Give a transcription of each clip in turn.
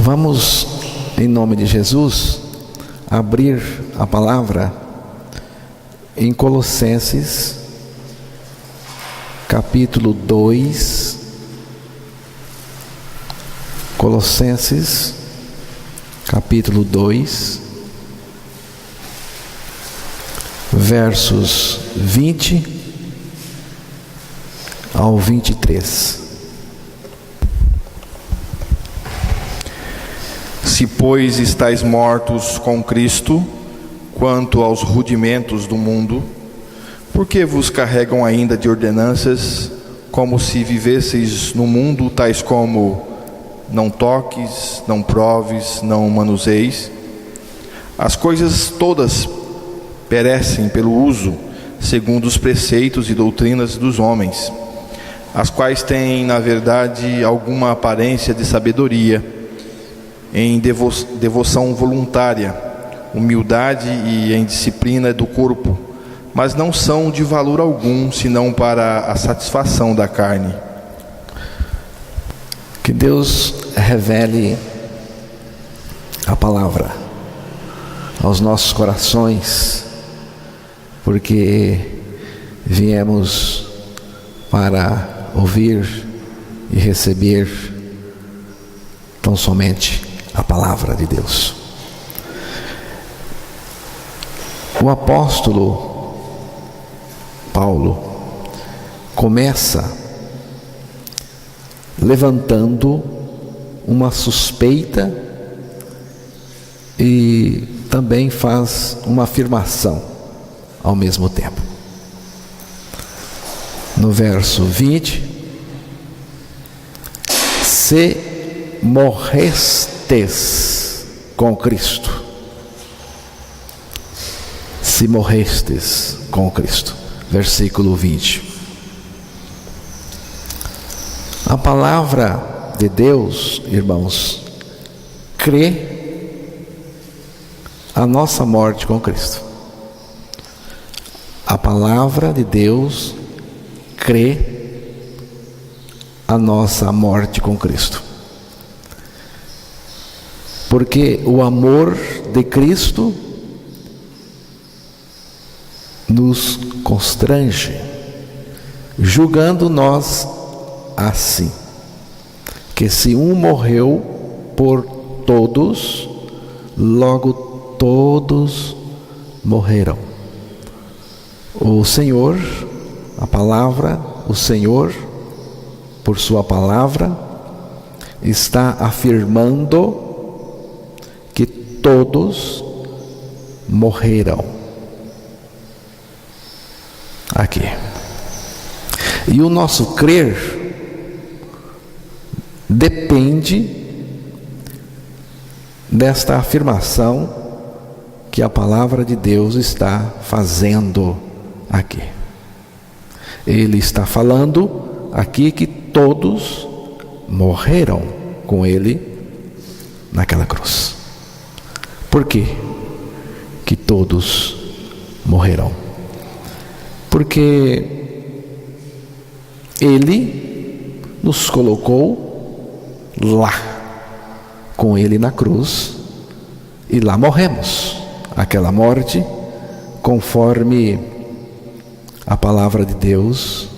Vamos, em nome de Jesus, abrir a palavra em Colossenses, capítulo 2. Colossenses, capítulo 2, versos 20 ao 23. Se, pois, estáis mortos com Cristo, quanto aos rudimentos do mundo, por que vos carregam ainda de ordenanças, como se vivesseis no mundo, tais como: não toques, não proves, não manuseis? As coisas todas perecem pelo uso, segundo os preceitos e doutrinas dos homens, as quais têm, na verdade, alguma aparência de sabedoria, em devoção voluntária, humildade e em disciplina do corpo, mas não são de valor algum, senão para a satisfação da carne. Que Deus revele a palavra aos nossos corações, porque viemos para ouvir e receber tão somente a palavra de Deus. O apóstolo Paulo começa levantando uma suspeita e também faz uma afirmação ao mesmo tempo. No verso 20: se morrestes com Cristo. Se morrestes com Cristo. Versículo 20. A palavra de Deus, irmãos, crê a nossa morte com Cristo. A palavra de Deus crê a nossa morte com Cristo. Porque o amor de Cristo nos constrange, julgando nós assim, que se um morreu por todos, logo todos morrerão. O Senhor, a palavra, o Senhor, por sua palavra, está afirmando que todos morrerão aqui. E o nosso crer depende desta afirmação que a palavra de Deus está fazendo aqui. Ele está falando aqui que todos morreram com ele naquela cruz. Por quê que todos morrerão? Porque Ele nos colocou lá, com Ele na cruz, e lá morremos, aquela morte, conforme a palavra de Deus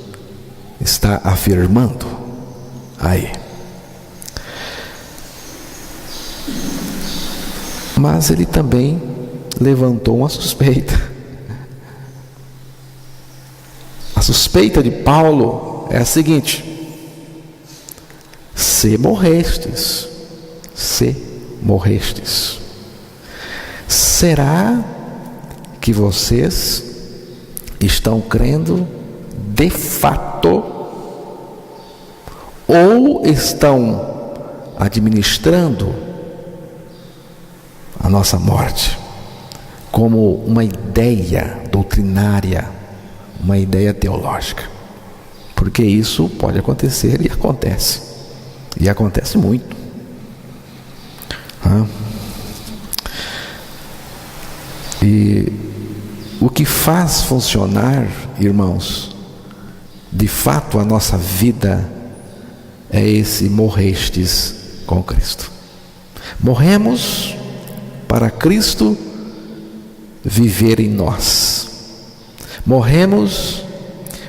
está afirmando aí. Mas ele também levantou uma suspeita. A suspeita de Paulo é a seguinte: se morrestes, será que vocês estão crendo de fato ou estão administrando a nossa morte como uma ideia doutrinária, uma ideia teológica? Porque isso pode acontecer e acontece muito. E o que faz funcionar, irmãos, de fato a nossa vida, é esse morrestes com Cristo. Morremos para Cristo viver em nós. Morremos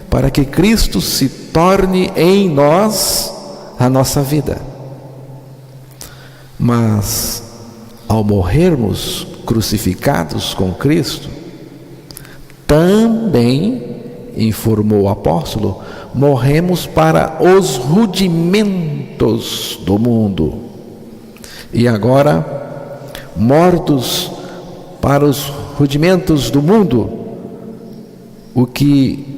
para que Cristo se torne em nós a nossa vida. Mas, ao morrermos crucificados com Cristo, também, informou o apóstolo, morremos para os rudimentos do mundo. E agora, mortos para os rudimentos do mundo, o que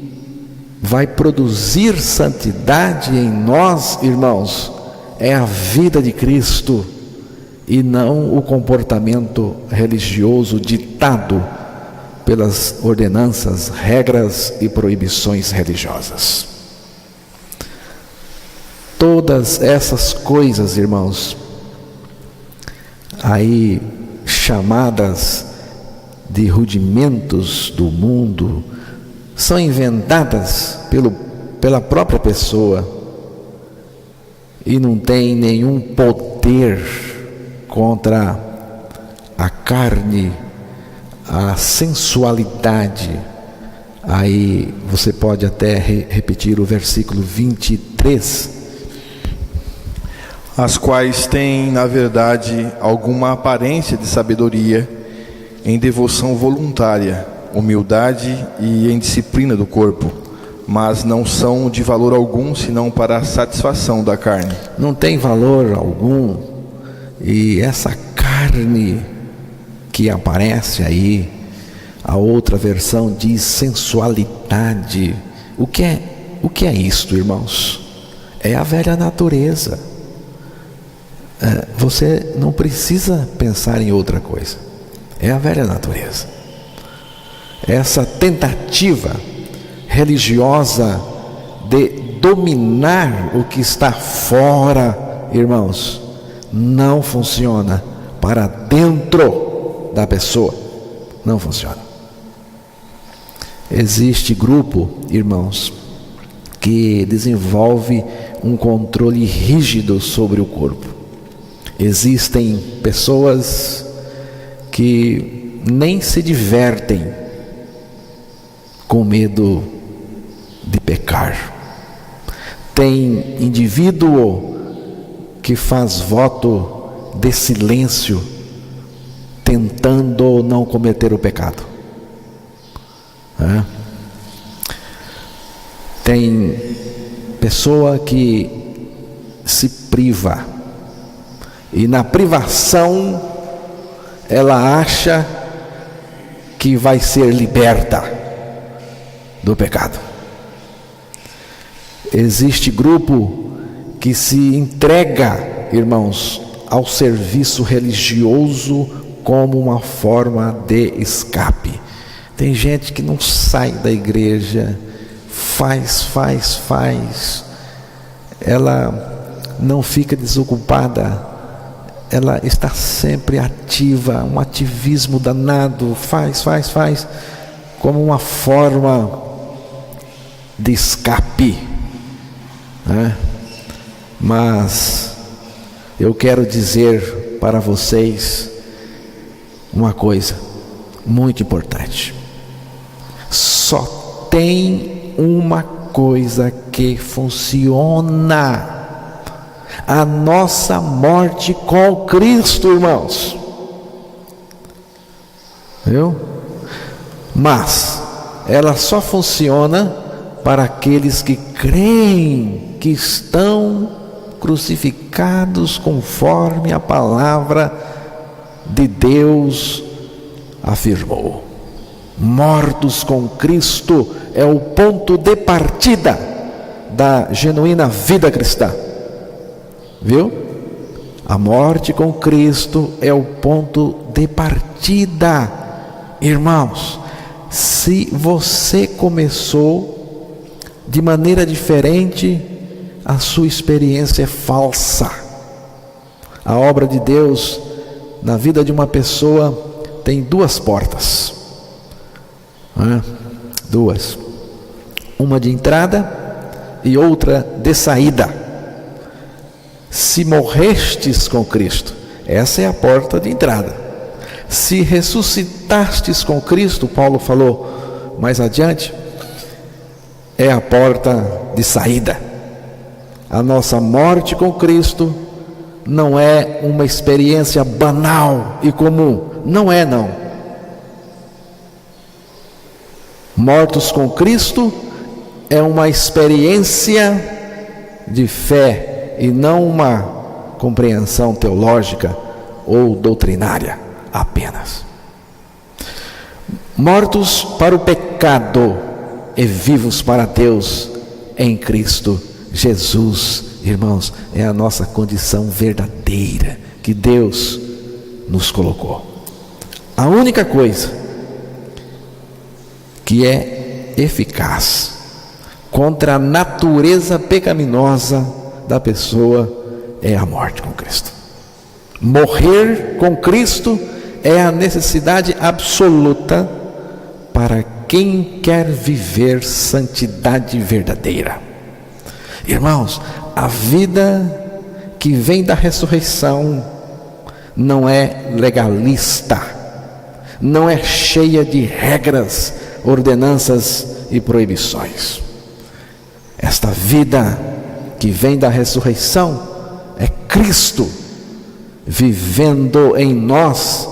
vai produzir santidade em nós, irmãos, é a vida de Cristo e não o comportamento religioso ditado pelas ordenanças, regras e proibições religiosas. Todas essas coisas, irmãos, aí chamadas de rudimentos do mundo, são inventadas pela própria pessoa e não tem nenhum poder contra a carne, a sensualidade. Aí você pode até repetir o versículo 23. As quais têm, na verdade, alguma aparência de sabedoria, em devoção voluntária, humildade e em disciplina do corpo, mas não são de valor algum, senão para a satisfação da carne. Não tem valor algum, e essa carne que aparece aí, a outra versão diz sensualidade. O que é isto, irmãos? É a velha natureza. Você não precisa pensar em outra coisa. É a velha natureza. Essa tentativa religiosa de dominar o que está fora, irmãos, não funciona para dentro da pessoa. Não funciona. Existe grupo, irmãos, que desenvolve um controle rígido sobre o corpo. Existem pessoas que nem se divertem com medo de pecar. Tem indivíduo que faz voto de silêncio, tentando não cometer o pecado. Tem pessoa que se priva, e na privação ela acha que vai ser liberta do pecado. Existe grupo que se entrega, irmãos, ao serviço religioso como uma forma de escape. Tem gente que não sai da igreja, faz. Ela não fica desocupada, ela está sempre ativa, um ativismo danado, faz, como uma forma de escape, né? Mas eu quero dizer para vocês uma coisa muito importante: só tem uma coisa que funciona: a nossa morte com Cristo, irmãos. Viu? Mas ela só funciona para aqueles que creem que estão crucificados conforme a palavra de Deus afirmou. Mortos com Cristo é o ponto de partida da genuína vida cristã. Viu? A morte com Cristo é o ponto de partida. Irmãos, se você começou de maneira diferente, a sua experiência é falsa. A obra de Deus na vida de uma pessoa tem duas portas, duas, uma de entrada e outra de saída. Se morrestes com Cristo, Essa é a porta de entrada. Se ressuscitastes com Cristo, Paulo falou mais adiante, é a porta de saída. A nossa morte com Cristo não é uma experiência banal e comum. Não é, não. Mortos com Cristo é uma experiência de fé e não uma compreensão teológica ou doutrinária apenas. Mortos para o pecado e vivos para Deus em Cristo Jesus. Irmãos, é a nossa condição verdadeira que Deus nos colocou. A única coisa que é eficaz contra a natureza pecaminosa da pessoa é a morte com Cristo. Morrer com Cristo é a necessidade absoluta para quem quer viver santidade verdadeira. Irmãos, a vida que vem da ressurreição não é legalista, não é cheia de regras, ordenanças e proibições. Esta vida que vem da ressurreição é Cristo vivendo em nós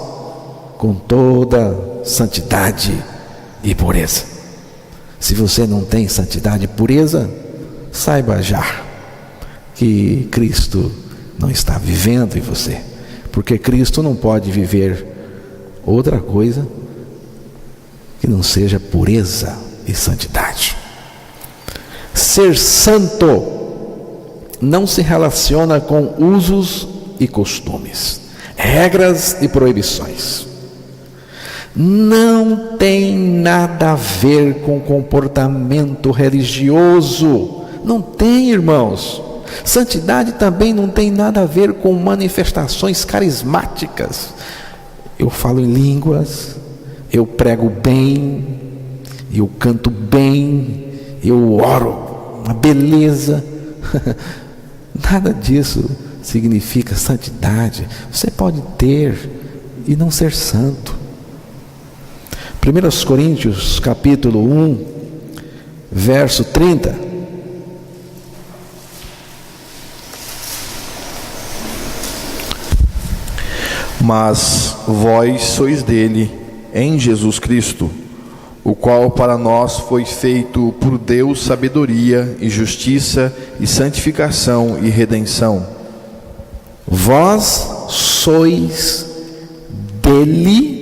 com toda santidade e pureza. Se você não tem santidade e pureza, saiba já que Cristo não está vivendo em você, porque Cristo não pode viver outra coisa que não seja pureza e santidade. Ser santo não se relaciona com usos e costumes, regras e proibições. Não tem nada a ver com comportamento religioso. Não tem, irmãos. Santidade também não tem nada a ver com manifestações carismáticas. Eu falo em línguas, eu prego bem, eu canto bem, eu oro, uma beleza. Nada disso significa santidade. Você pode ter e não ser santo. 1 Coríntios capítulo 1, verso 30. Mas vós sois dele, em Jesus Cristo, o qual para nós foi feito por Deus sabedoria e justiça e santificação e redenção. Vós sois dele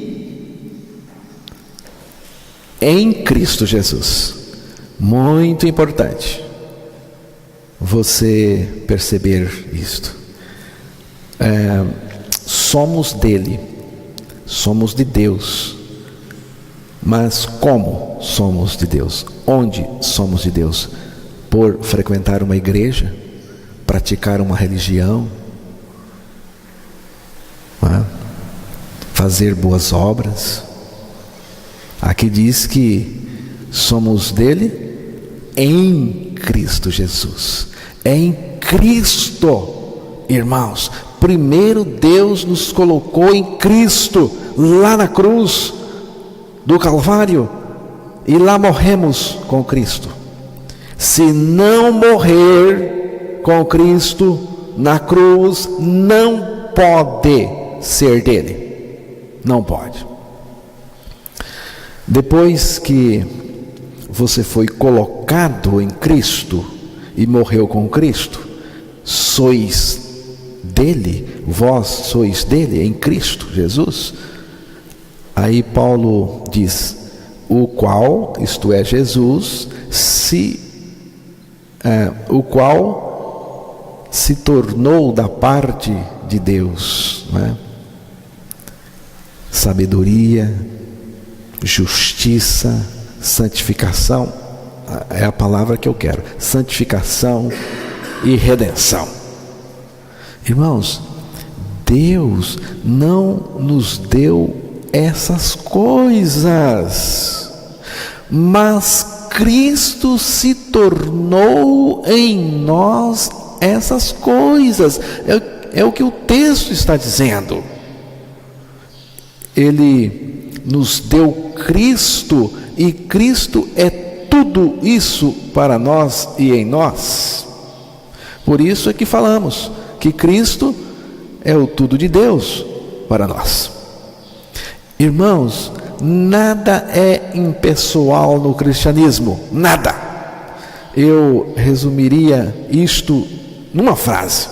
em Cristo Jesus. Muito importante você perceber isto. Somos dele, somos de Deus. Mas como somos de Deus? Onde somos de Deus? Por frequentar uma igreja, praticar uma religião, fazer boas obras. Aqui diz que somos dele em Cristo Jesus. É em Cristo, irmãos. Primeiro Deus nos colocou em Cristo, lá na cruz do Calvário, e lá morremos com Cristo. Se não morrer com Cristo na cruz, não pode ser dele. Não pode. Depois que você foi colocado em Cristo e morreu com Cristo, sois dele, vós sois dele em Cristo Jesus. Aí Paulo diz: o qual, isto é Jesus, o qual se tornou da parte de Deus, sabedoria, justiça, santificação, é a palavra que eu quero, santificação e redenção. Irmãos, Deus não nos deu essas coisas, mas Cristo se tornou em nós essas coisas. é o que o texto está dizendo. Ele nos deu Cristo, e Cristo é tudo isso para nós e em nós. Por isso é que falamos que Cristo é o tudo de Deus para nós. Irmãos, nada é impessoal no cristianismo, nada. Eu resumiria isto numa frase: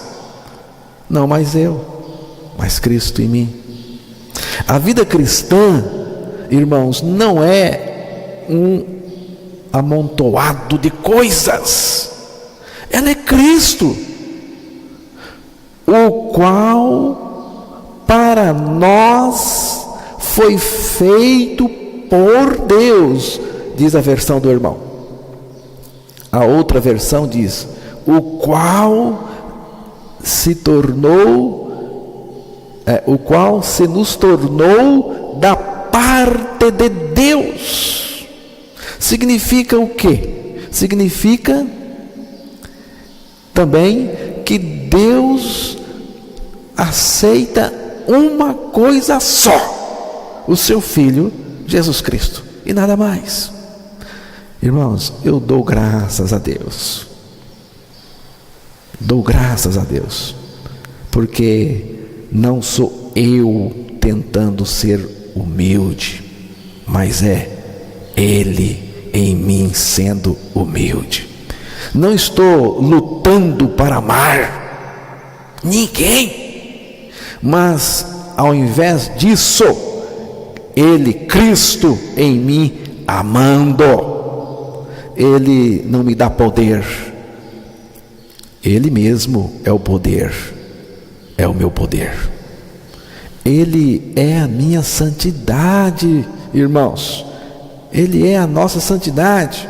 não mais eu, mas Cristo em mim. A vida cristã, irmãos, não é um amontoado de coisas. Ela é Cristo, o qual para nós foi feito por Deus, diz a versão do irmão. A outra versão diz: o qual se nos tornou da parte de Deus. Significa o quê? Significa também que Deus aceita uma coisa só: o seu Filho Jesus Cristo, e nada mais. Irmãos, eu dou graças a Deus. Dou graças a Deus, porque não sou eu tentando ser humilde, mas é Ele em mim sendo humilde. Não estou lutando para amar ninguém, mas ao invés disso, Ele, Cristo em mim, amando. Ele não me dá poder, Ele mesmo é o poder, é o meu poder. Ele é a minha santidade, irmãos. Ele é a nossa santidade.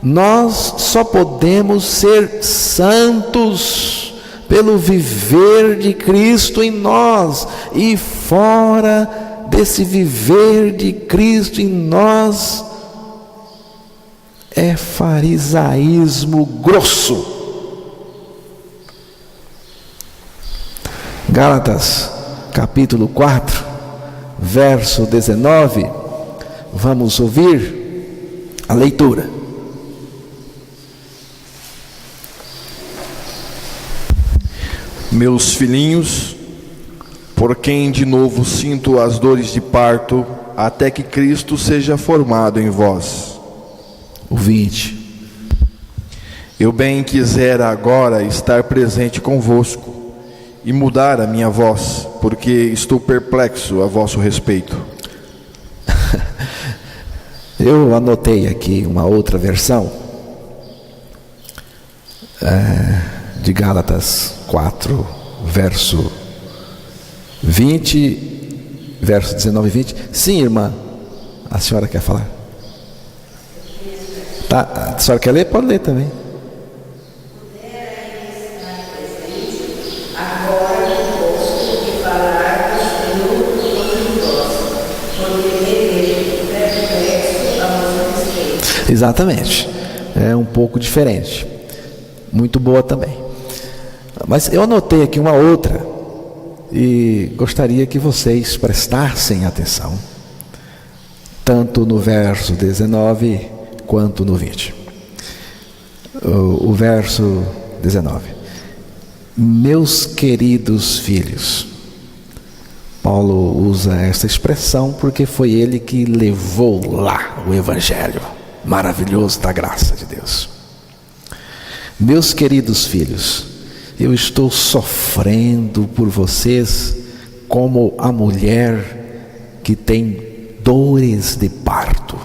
Nós só podemos ser santos pelo viver de Cristo em nós. E fora desse viver de Cristo em nós, é farisaísmo grosso. Gálatas capítulo 4, verso 19, vamos ouvir a leitura. Meus filhinhos, por quem de novo sinto as dores de parto, até que Cristo seja formado em vós. O 20. Eu bem quisera agora estar presente convosco e mudar a minha voz, porque estou perplexo a vosso respeito. Eu anotei aqui uma outra versão de Gálatas 4, verso 20, verso 19 e 20. Sim, irmã, a senhora quer falar? Tá, a senhora quer ler? Pode ler também. Exatamente, é um pouco diferente, muito boa também. Mas eu anotei aqui uma outra e gostaria que vocês prestassem atenção, tanto no verso 19 quanto no 20. O verso 19: meus queridos filhos. Paulo usa essa expressão porque foi ele que levou lá o Evangelho maravilhoso da graça de Deus. Meus queridos filhos, eu estou sofrendo por vocês como a mulher que tem dores de parto.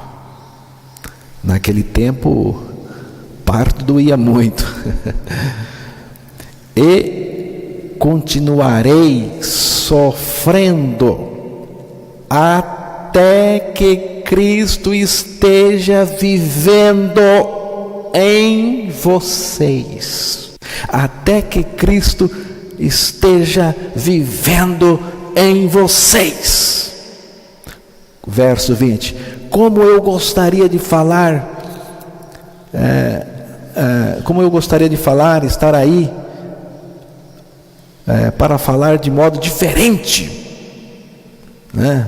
Naquele tempo, parto doía muito. E continuarei sofrendo até que Cristo esteja vivendo em vocês. Até que Cristo esteja vivendo em vocês. Verso 20: como eu gostaria de falar, estar aí, para falar de modo diferente, né?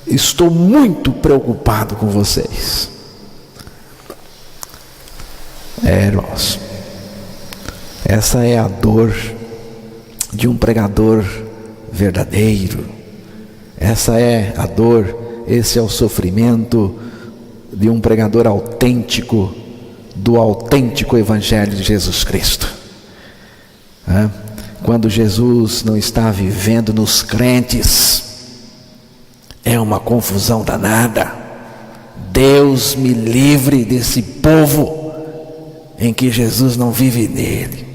Estou muito preocupado com vocês. Irmãos, essa é a dor de um pregador verdadeiro. Essa é a dor, esse é o sofrimento de um pregador autêntico, do autêntico Evangelho de Jesus Cristo. Quando Jesus não está vivendo nos crentes, é uma confusão danada. Deus me livre desse povo em que Jesus não vive nele.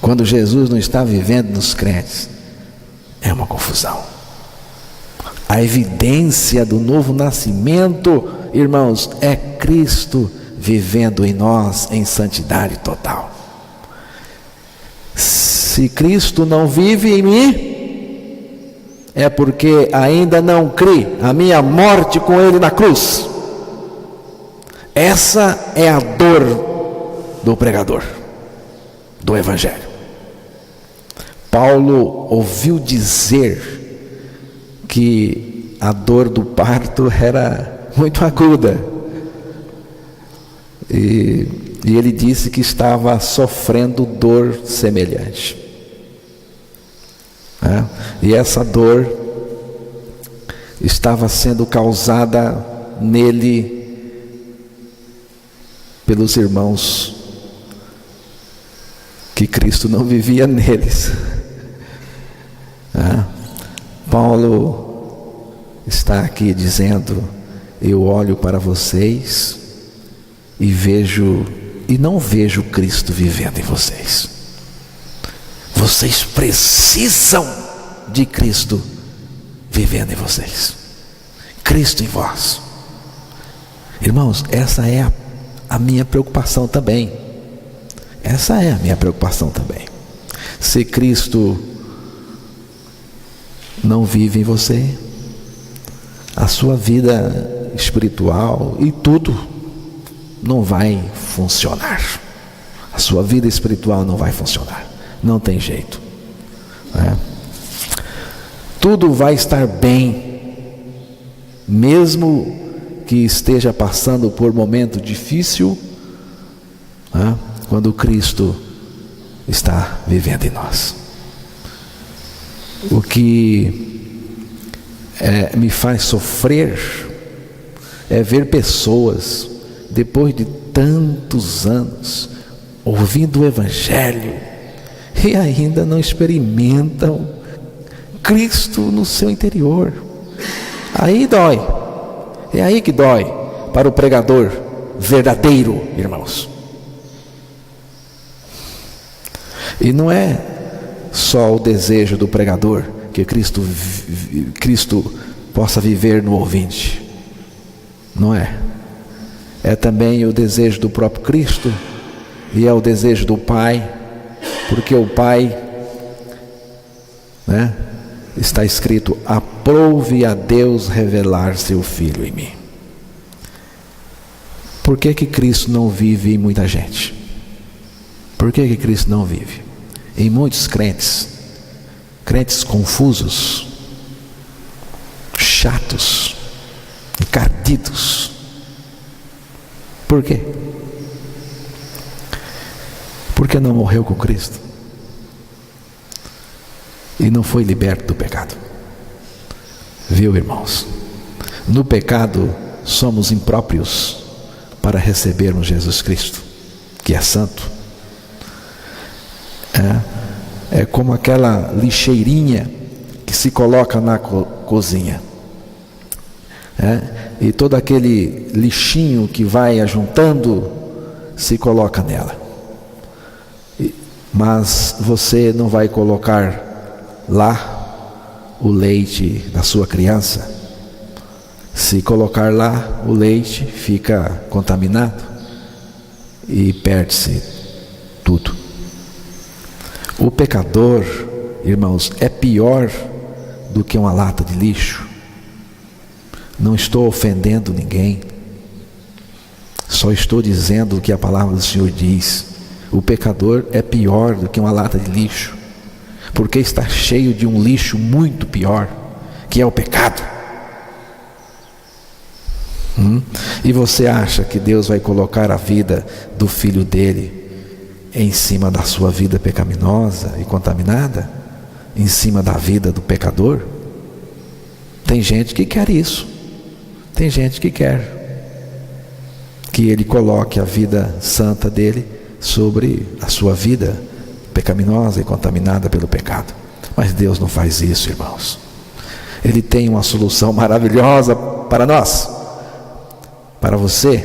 Quando Jesus não está vivendo nos crentes, é uma confusão. A evidência do novo nascimento, irmãos, é Cristo vivendo em nós em santidade total. Se Cristo não vive em mim, é porque ainda não criei a minha morte com Ele na cruz. Essa é a dor do pregador do Evangelho. Paulo ouviu dizer que a dor do parto era muito aguda, e ele disse que estava sofrendo dor semelhante, e essa dor estava sendo causada nele pelos irmãos que Cristo não vivia neles. Paulo está aqui dizendo: eu olho para vocês e não vejo Cristo vivendo em vocês. Vocês precisam de Cristo vivendo em vocês. Cristo em vós. Irmãos, essa é a minha preocupação também. Essa é a minha preocupação também. Se Cristo não vive em você, a sua vida espiritual e tudo não vai funcionar. A sua vida espiritual não vai funcionar. Não tem jeito. Tudo vai estar bem, mesmo que esteja passando por momento difícil, quando Cristo está vivendo em nós. O que me faz sofrer é ver pessoas, depois de tantos anos, ouvindo o Evangelho, e ainda não experimentam Cristo no seu interior. Aí dói. É aí que dói para o pregador verdadeiro, irmãos. E não é só o desejo do pregador que Cristo possa viver no ouvinte. Não é. É também o desejo do próprio Cristo, e é o desejo do Pai, porque o Pai, está escrito: aprove a Deus revelar seu Filho em mim. Por que Cristo não vive em muita gente? Por que Cristo não vive em muitos crentes confusos, chatos, encardidos? Por quê? Porque não morreu com Cristo e não foi liberto do pecado. Viu, irmãos? No pecado somos impróprios para recebermos Jesus Cristo, que é santo. É como aquela lixeirinha que se coloca na cozinha, e todo aquele lixinho que vai ajuntando se coloca nela. Mas você não vai colocar lá o leite da sua criança. Se colocar lá o leite, fica contaminado e perde-se tudo. O pecador, irmãos, é pior do que uma lata de lixo. Não estou ofendendo ninguém, só estou dizendo o que a palavra do Senhor diz. O pecador é pior do que uma lata de lixo, porque está cheio de um lixo muito pior, que é o pecado. E você acha que Deus vai colocar a vida do filho dele em cima da sua vida pecaminosa e contaminada? Em cima da vida do pecador? Tem gente que quer isso. Tem gente que quer que ele coloque a vida santa dele sobre a sua vida pecaminosa e contaminada pelo pecado. Mas Deus não faz isso, irmãos. Ele tem uma solução maravilhosa para nós. Para você,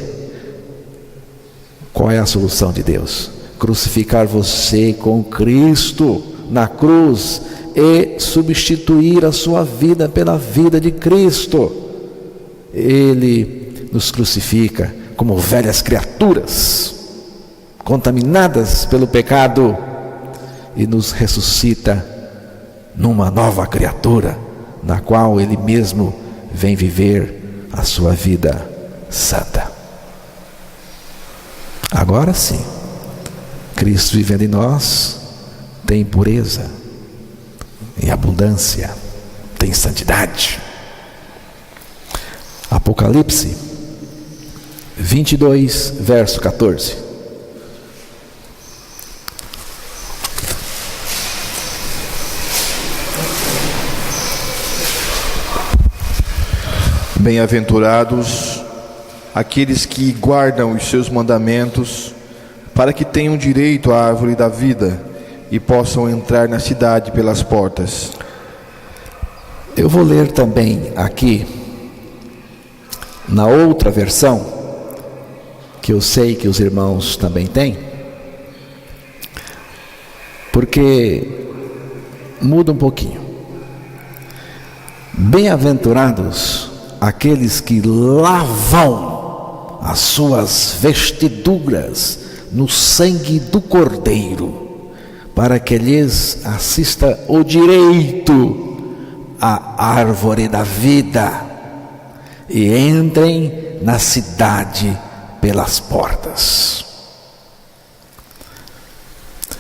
qual é a solução de Deus? Crucificar você com Cristo na cruz e substituir a sua vida pela vida de Cristo. Ele nos crucifica como velhas criaturas, contaminadas pelo pecado, e nos ressuscita numa nova criatura, na qual Ele mesmo vem viver a sua vida santa. Agora sim, Cristo vivendo em nós tem pureza, em abundância, tem santidade. Apocalipse 22, verso 14. Bem-aventurados aqueles que guardam os seus mandamentos, para que tenham direito à árvore da vida e possam entrar na cidade pelas portas. Eu vou ler também aqui, na outra versão, que eu sei que os irmãos também têm, porque muda um pouquinho. Bem-aventurados aqueles que lavam as suas vestiduras no sangue do Cordeiro, para que lhes assista o direito à árvore da vida e entrem na cidade pelas portas.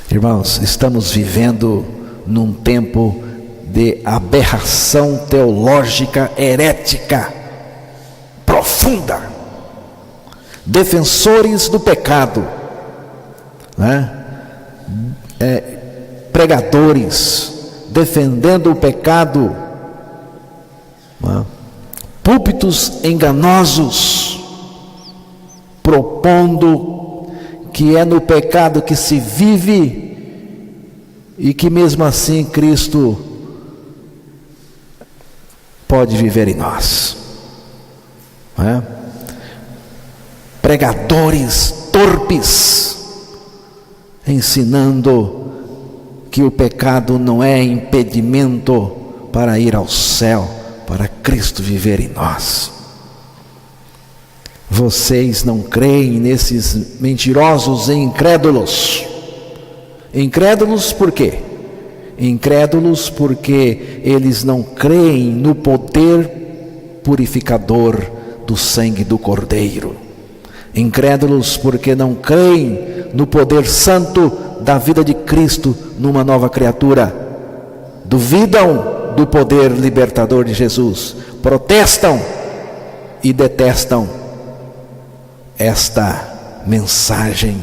Irmãos, estamos vivendo num tempo de aberração teológica herética profunda. Defensores do pecado, pregadores defendendo o pecado, púlpitos enganosos, propondo que é no pecado que se vive e que mesmo assim Cristo pode viver em nós. Pregadores torpes, ensinando que o pecado não é impedimento para ir ao céu, para Cristo viver em nós. Vocês não creem nesses mentirosos e incrédulos. Incrédulos por quê? Incrédulos porque eles não creem no poder purificador do sangue do Cordeiro. Incrédulos porque não creem no poder santo da vida de Cristo numa nova criatura. Duvidam do poder libertador de Jesus. Protestam e detestam esta mensagem,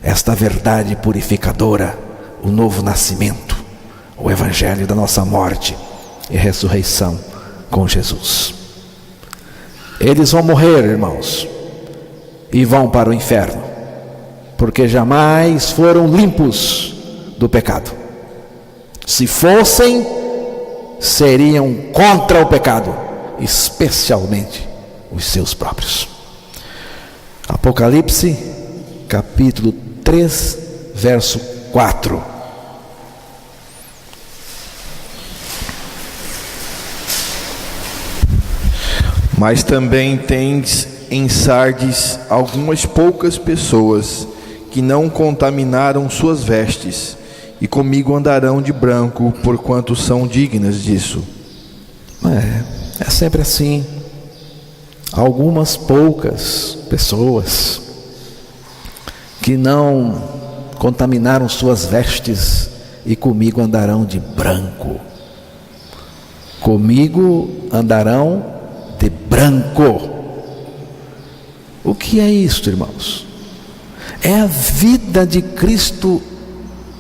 esta verdade purificadora, o novo nascimento, o evangelho da nossa morte e ressurreição com Jesus. Eles vão morrer, irmãos, e vão para o inferno, porque jamais foram limpos do pecado. Se fossem, seriam contra o pecado, especialmente os seus próprios. Apocalipse, capítulo 3, verso 4. Mas também tens em Sardes algumas poucas pessoas que não contaminaram suas vestes, e comigo andarão de branco, porquanto são dignas disso. É sempre assim. Algumas poucas pessoas que não contaminaram suas vestes e comigo andarão de branco. Comigo andarão de branco. O que é isto, irmãos? É a vida de Cristo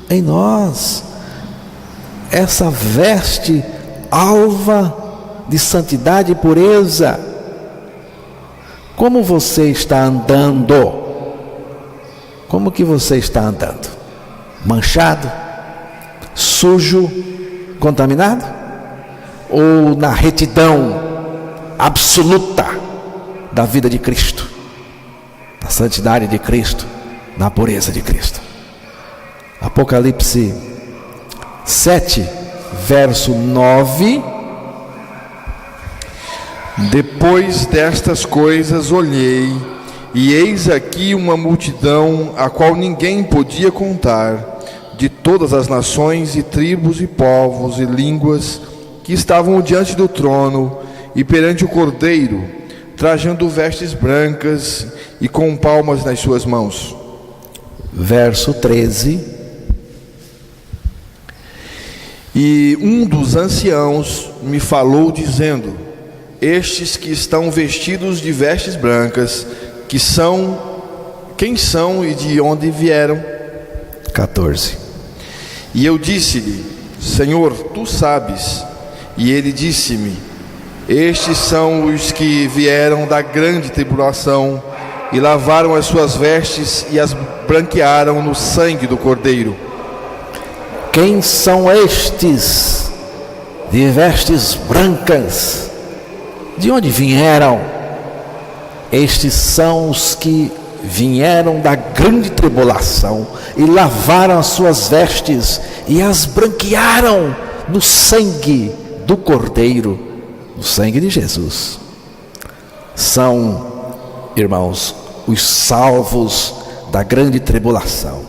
em nós. Essa veste alva de santidade e pureza. Como você está andando? Como que você está andando? Manchado? Sujo? Contaminado? Ou na retidão absoluta da vida de Cristo? Na santidade de Cristo? Na pureza de Cristo? Apocalipse 7, verso 9. Depois destas coisas olhei, e eis aqui uma multidão a qual ninguém podia contar, de todas as nações e tribos e povos e línguas, que estavam diante do trono e perante o Cordeiro, trajando vestes brancas e com palmas nas suas mãos. Verso 13. E um dos anciãos me falou dizendo: estes que estão vestidos de vestes brancas, quem são e de onde vieram? 14. E eu disse-lhe: Senhor, tu sabes. E ele disse-me: estes são os que vieram da grande tribulação e lavaram as suas vestes e as branquearam no sangue do Cordeiro. Quem são estes de vestes brancas? De onde vieram? Estes são os que vieram da grande tribulação e lavaram as suas vestes e as branquearam no sangue do Cordeiro, no sangue de Jesus. São, irmãos, os salvos da grande tribulação,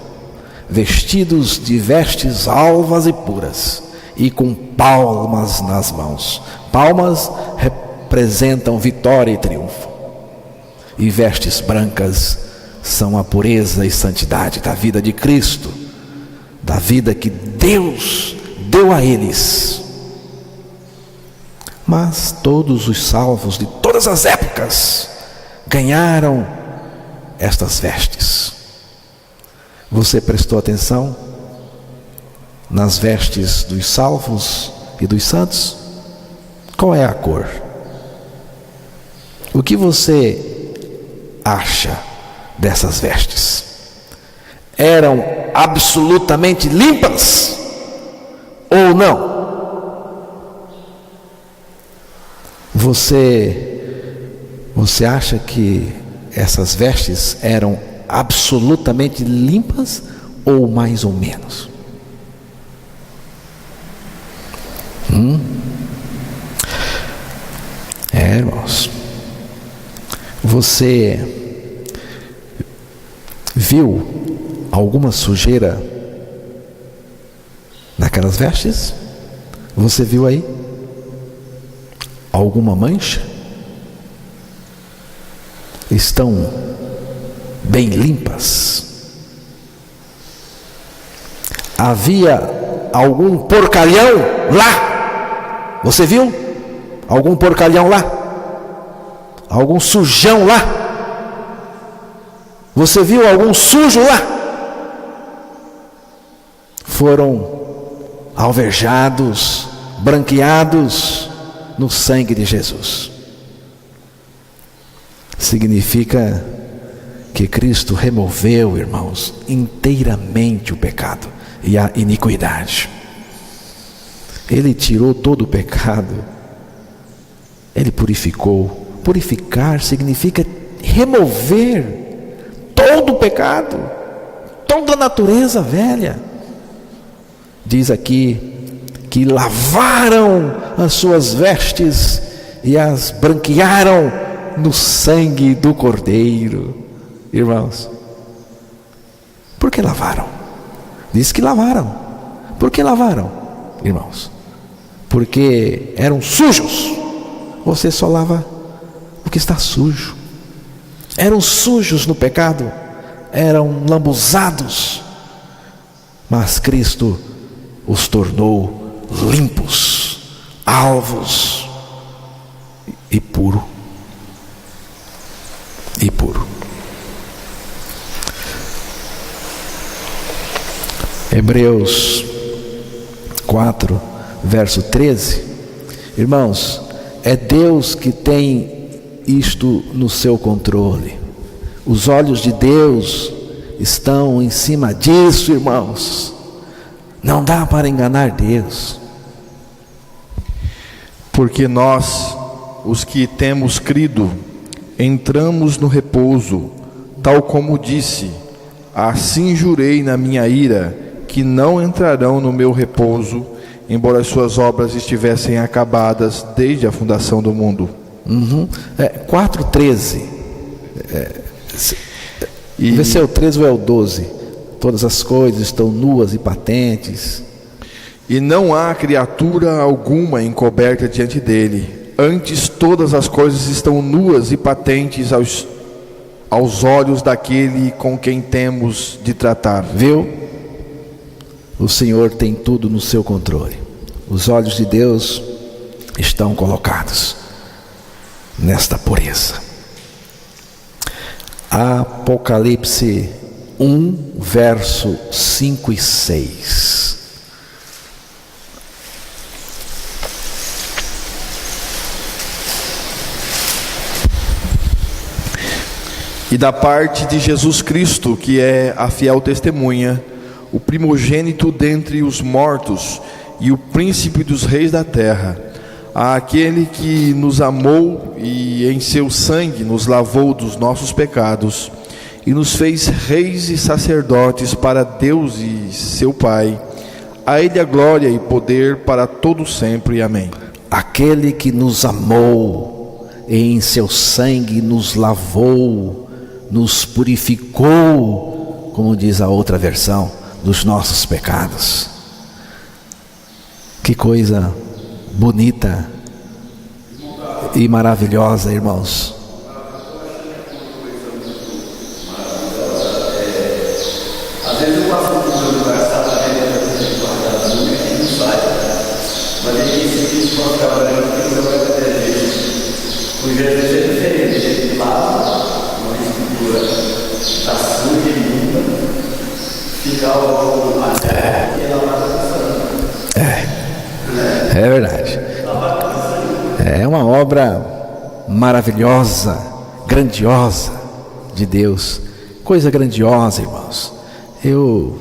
vestidos de vestes alvas e puras e com palmas nas mãos. Palmas representam vitória e triunfo, e vestes brancas são a pureza e santidade da vida de Cristo, da vida que Deus deu a eles. Mas todos os salvos de todas as épocas ganharam estas vestes. Você prestou atenção nas vestes dos salvos e dos santos? Qual é a cor? O que você acha dessas vestes? Eram absolutamente limpas ou não? Você acha que essas vestes eram absolutamente limpas ou mais ou menos? Irmãos, você viu alguma sujeira naquelas vestes? Você viu aí alguma mancha? Estão bem limpas? Havia algum porcalhão lá? Você viu algum porcalhão lá? Algum sujão lá? Você viu algum sujo lá? Foram alvejados, branqueados no sangue de Jesus. Significa que Cristo removeu, irmãos, inteiramente o pecado e a iniquidade. Ele tirou todo o pecado. Ele purificou. Purificar significa remover todo o pecado, toda a natureza velha. Diz aqui que lavaram as suas vestes e as branquearam no sangue do Cordeiro. Irmãos, por que lavaram? Diz que lavaram. Por que lavaram, irmãos? Porque eram sujos. Você só lava o que está sujo. Eram sujos no pecado, eram lambuzados mas Cristo os tornou limpos, alvos e puro. E puro. Hebreus 4, verso 13. Irmãos, é Deus que tem isto no seu controle. Os olhos de Deus estão em cima disso, irmãos. Não dá para enganar Deus. Porque nós, os que temos crido, entramos no repouso, tal como disse: assim jurei na minha ira, que não entrarão no meu repouso, embora as suas obras estivessem acabadas desde a fundação do mundo. 4:13. Vê se é o 13 ou é o 12. Todas as coisas estão nuas e patentes. E não há criatura alguma encoberta diante dele. Antes todas as coisas estão nuas e patentes aos olhos daquele com quem temos de tratar. Viu? O Senhor tem tudo no seu controle. Os olhos de Deus estão colocados nesta pureza. Apocalipse 1, verso 5 e 6. E da parte de Jesus Cristo, que é a fiel testemunha, o primogênito dentre os mortos e o príncipe dos reis da terra, àquele que nos amou e em seu sangue nos lavou dos nossos pecados e nos fez reis e sacerdotes para Deus e seu Pai, a Ele a glória e poder para todo sempre. Amém. Aquele que nos amou e em seu sangue nos lavou, nos purificou, como diz a outra versão, dos nossos pecados. Que coisa bonita e maravilhosa, irmãos. Às vezes eu passo por um lugar, está guardado no meio e não sai. Mas ele disse que isso pode ficar branco, que não vai ter jeito. O Jesus é diferente, ele lava uma escultura, está suja e limpa, fica algo até e ela vai passando. É verdade. É uma obra maravilhosa, grandiosa de Deus. Coisa grandiosa, irmãos. Eu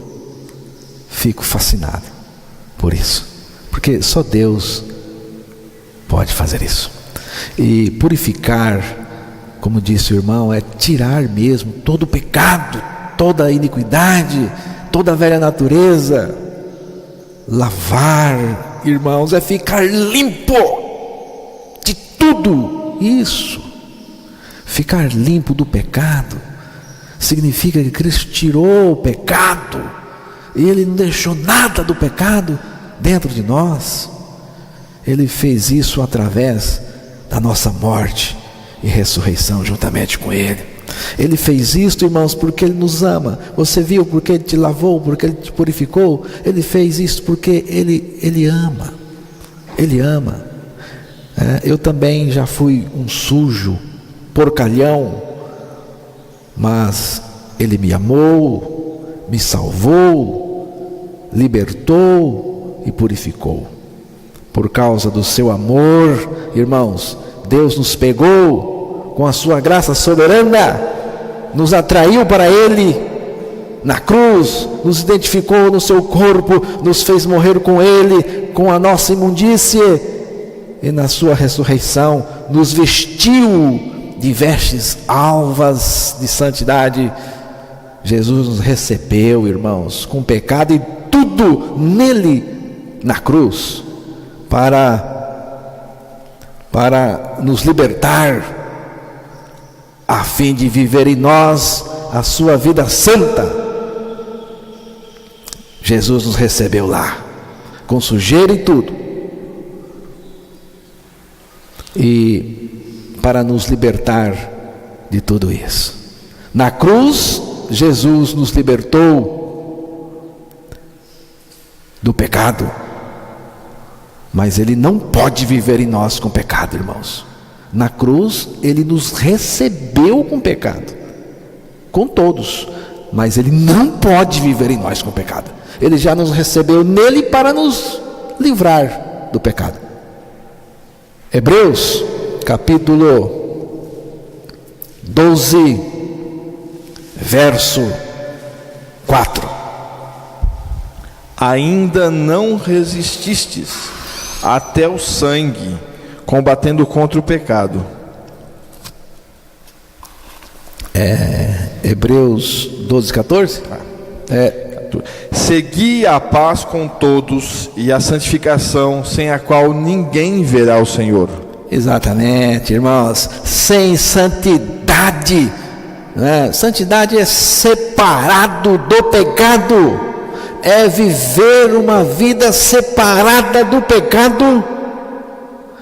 fico fascinado por isso, porque só Deus pode fazer isso. E purificar, como disse o irmão, é tirar mesmo todo o pecado, toda a iniquidade, toda a velha natureza. Lavar, irmãos, é ficar limpo de tudo isso. Ficar limpo do pecado significa que Cristo tirou o pecado, Ele não deixou nada do pecado dentro de nós. Ele fez isso através da nossa morte e ressurreição juntamente com Ele. Ele fez isso, irmãos, porque Ele nos ama. Você viu porque Ele te lavou, porque Ele te purificou? Ele fez isso porque Ele ama. Ele ama. Eu também já fui um sujo, porcalhão, mas Ele me amou, me salvou, libertou e purificou. Por causa do seu amor, irmãos, Deus nos pegou com a sua graça soberana, nos atraiu para Ele na cruz, nos identificou no seu corpo, nos fez morrer com Ele, com a nossa imundície, e na sua ressurreição nos vestiu de vestes alvas de santidade. Jesus nos recebeu, irmãos, com pecado e tudo nele na cruz, para nos libertar, a fim de viver em nós a sua vida santa. Jesus nos recebeu lá, com sujeira e tudo, e para nos libertar de tudo isso. Na cruz, Jesus nos libertou do pecado, mas Ele não pode viver em nós com pecado, irmãos. Na cruz Ele nos recebeu com pecado, com todos, mas Ele não pode viver em nós com pecado. Ele já nos recebeu nele para nos livrar do pecado. Hebreus capítulo 12, verso 4. Ainda não resististes até o sangue, combatendo contra o pecado. Hebreus 12, 14? Segui a paz com todos e a santificação, sem a qual ninguém verá o Senhor. Exatamente, irmãos. Sem santidade, né? Santidade é separado do pecado, é viver uma vida separada do pecado.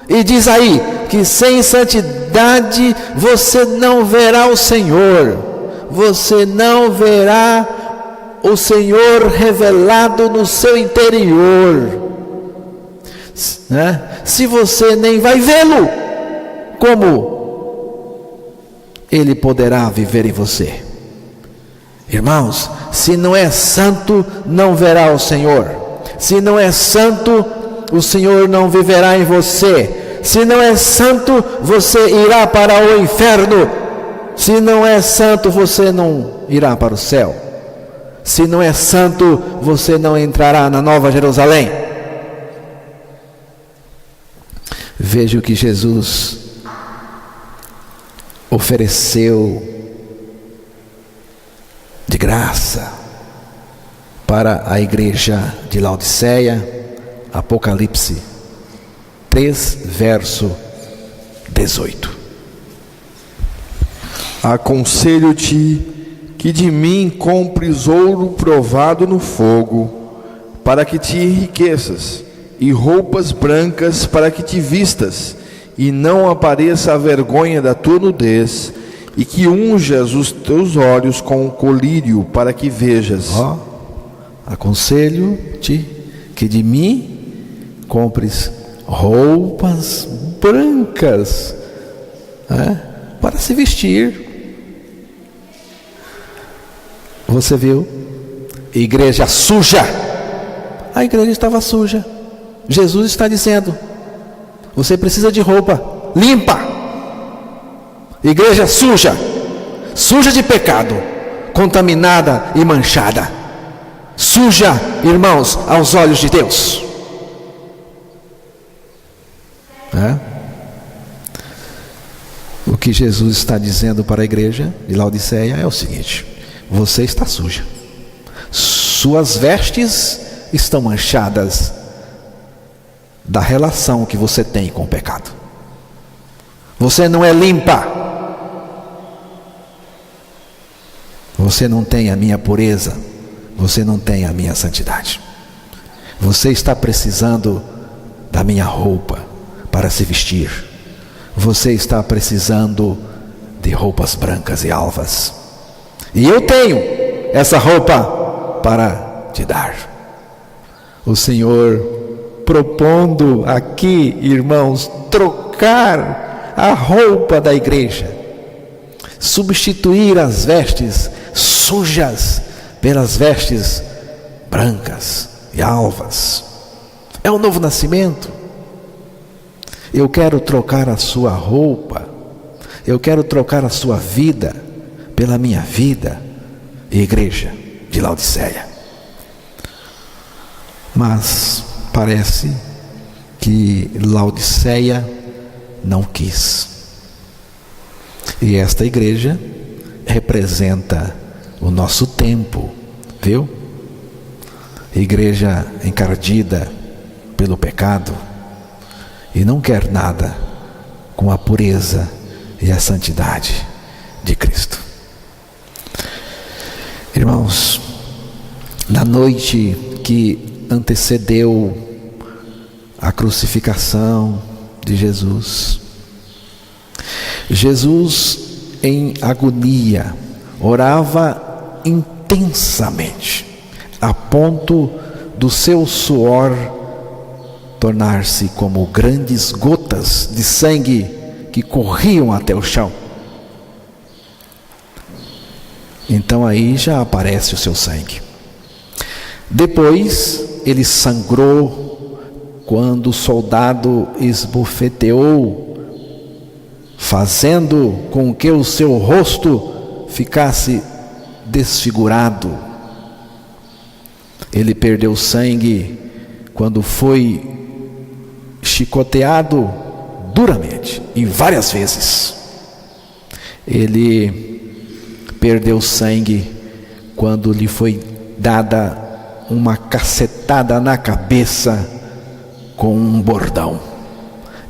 E diz aí que sem santidade você não verá o Senhor, você não verá o Senhor revelado no seu interior, né? Se você nem vai vê-lo, como Ele poderá viver em você? Irmãos, se não é santo, não verá o Senhor. Se não é santo, o Senhor não viverá em você. Se não é santo, você irá para o inferno. Se não é santo, você não irá para o céu. Se não é santo, você não entrará na Nova Jerusalém. Veja o que Jesus ofereceu de graça para a igreja de Laodiceia. Apocalipse 3, verso 18. Aconselho-te que de mim compres ouro provado no fogo, para que te enriqueças, e roupas brancas para que te vistas, e não apareça a vergonha da tua nudez, e que unjas os teus olhos com o colírio para que vejas. Aconselho-te que de mim compres roupas brancas, para se vestir. Você viu? Igreja suja. A igreja estava suja. Jesus está dizendo: você precisa de roupa limpa. Igreja suja, suja de pecado, contaminada e manchada. Suja, irmãos, aos olhos de Deus. O que Jesus está dizendo para a igreja de Laodiceia é o seguinte: você está suja, suas vestes estão manchadas da relação que você tem com o pecado. Você não é limpa, você não tem a minha pureza, você não tem a minha santidade. Você está precisando da minha roupa para se vestir. Você está precisando de roupas brancas e alvas, e eu tenho essa roupa para te dar. O Senhor propondo aqui, irmãos, trocar a roupa da igreja, substituir as vestes sujas pelas vestes brancas e alvas. É o novo nascimento. Eu quero trocar a sua roupa, eu quero trocar a sua vida pela minha vida, igreja de Laodiceia. Mas parece que Laodiceia não quis. E esta igreja representa o nosso tempo, viu? Igreja encardida pelo pecado e não quer nada com a pureza e a santidade de Cristo. Irmãos, na noite que antecedeu a crucificação de Jesus, Jesus em agonia orava intensamente, a ponto do seu suor tornar-se como grandes gotas de sangue que corriam até o chão. Então aí já aparece o seu sangue. Depois ele sangrou quando o soldado esbofeteou, fazendo com que o seu rosto ficasse desfigurado. Ele perdeu sangue quando foi chicoteado duramente e várias vezes. Ele perdeu sangue quando lhe foi dada uma cacetada na cabeça com um bordão.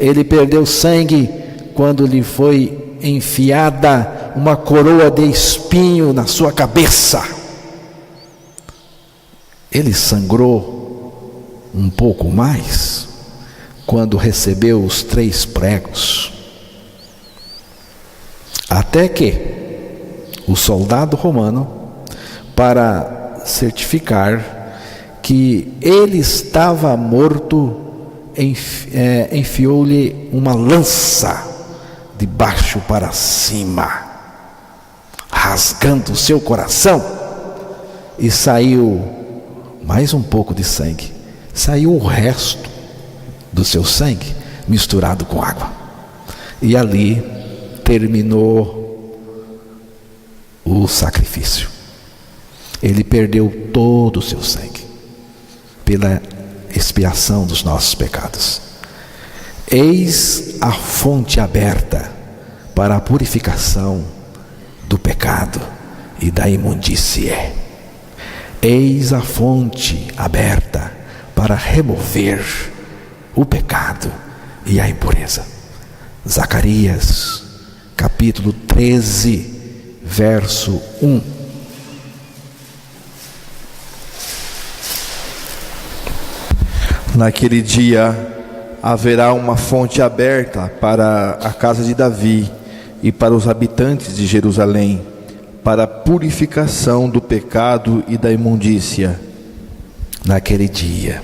Ele perdeu sangue quando lhe foi enfiada uma coroa de espinho na sua cabeça. Ele sangrou um pouco mais quando recebeu os 3 pregos. Até que o soldado romano, para certificar que ele estava morto, enfiou-lhe uma lança de baixo para cima, rasgando o seu coração, e saiu mais um pouco de sangue. Saiu o resto do seu sangue misturado com água, e ali terminou o sacrifício. Ele perdeu todo o seu sangue pela expiação dos nossos pecados. Eis a fonte aberta para a purificação do pecado e da imundície. Eis a fonte aberta para remover o pecado e a impureza. Zacarias, capítulo 13, verso 1. Naquele dia haverá uma fonte aberta para a casa de Davi e para os habitantes de Jerusalém, para a purificação do pecado e da imundícia. Naquele dia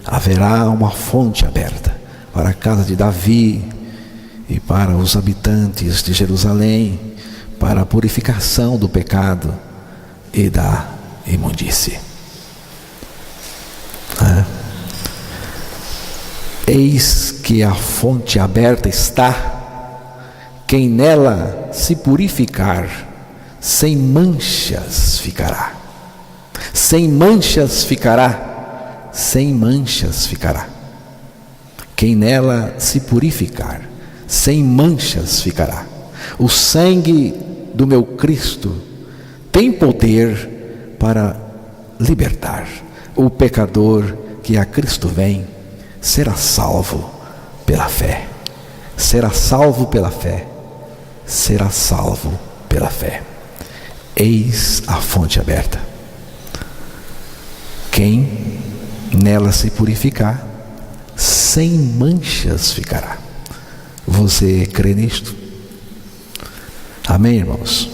haverá uma fonte aberta para a casa de Davi e para os habitantes de Jerusalém, para a purificação do pecado e da imundície. Eis que a fonte aberta está, quem nela se purificar, sem manchas ficará. Sem manchas ficará, sem manchas ficará. Quem nela se purificar, sem manchas ficará. O sangue do meu Cristo tem poder para libertar. O pecador que a Cristo vem será salvo pela fé. Será salvo pela fé. Será salvo pela fé. Eis a fonte aberta. Quem nela se purificar, sem manchas ficará. Você crê nisto? Amém, irmãos?